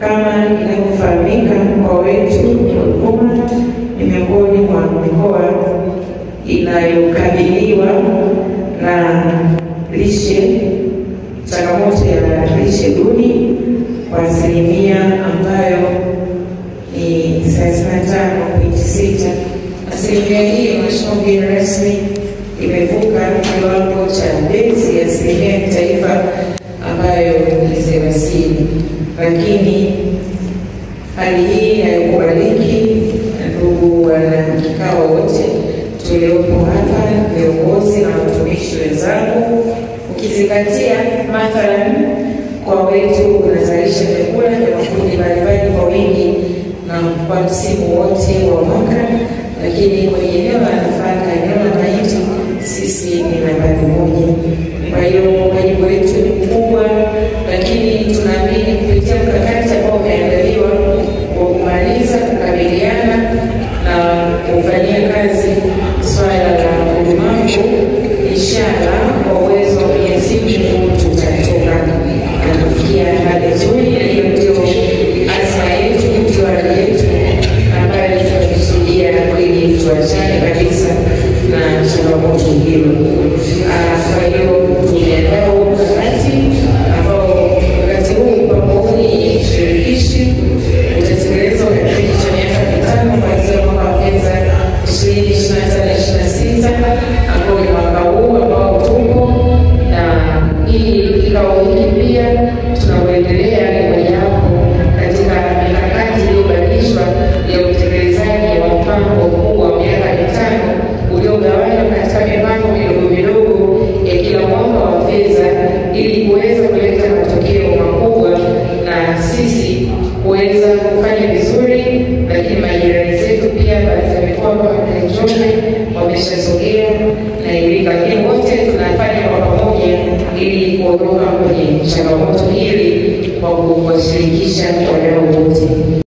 Kama inavyofahamika, mkoa wetu wa Ruvuma ni miongoni mwa mikoa inayokabiliwa na changamoto ya lishe duni kwa asilimia ambayo ni 35.6. Asilimia hii, Mheshimiwa mgeni rasmi, imevuka kiwango cha bezi ya asilimia ya kitaifa ambayo ni 30. Lakini hali hii haikubaliki. Ndugu wana kikao wote tuliopo hapa, viongozi na watumishi wenzangu, ukizingatia mathalan kwa wetu unazalisha vyakula vya makundi mbalimbali kwa wingi na kwa msimu wote wa mwaka, lakini kwenye eneo la nafaka, eneo la mahindi, sisi ni nambari 1. Kwa hiyo wajibu wetu ni mkubwa, lakini tunaamini kupitia mkakati ambao umeandaliwa kwa kumaliza kukabiliana na kufanyia kazi swala la udumavu, inshallah kwa uwezo wa Mwenyezi Mungu tutatoka na kufikia hali nzuri. Na hiyo ndio azma yetu, ndio hali yetu ambayo tunakusudia ili tuachane kabisa na changamoto hilo. Kwa hiyo tumeandaa mkakati ambao mkakati huu pamoja ni shirikishi utatekelezwa kwa kipindi cha miaka 5 kuanzia mwaka wa fedha 2025/26 ambao ni mwaka huu ambao tupo. Na hii kikao hiki pia tunauendelea ni mojawapo katika mikakati iliyobadilishwa ya utekelezaji wa mpango huu wa miaka 5 uliogawanywa katika mipango midogo ya kila mwaka wa fedha ili kuweza kuleta matokeo makubwa na sisi kuweza kufanya vizuri. Lakini majirani zetu pia baadhi ya mikoa kama Njombe wameshasogea na Iringa, lakini wote tunafanya kwa pamoja ili kuondoka kwenye changamoto hili kwa kuwashirikisha wadau wote.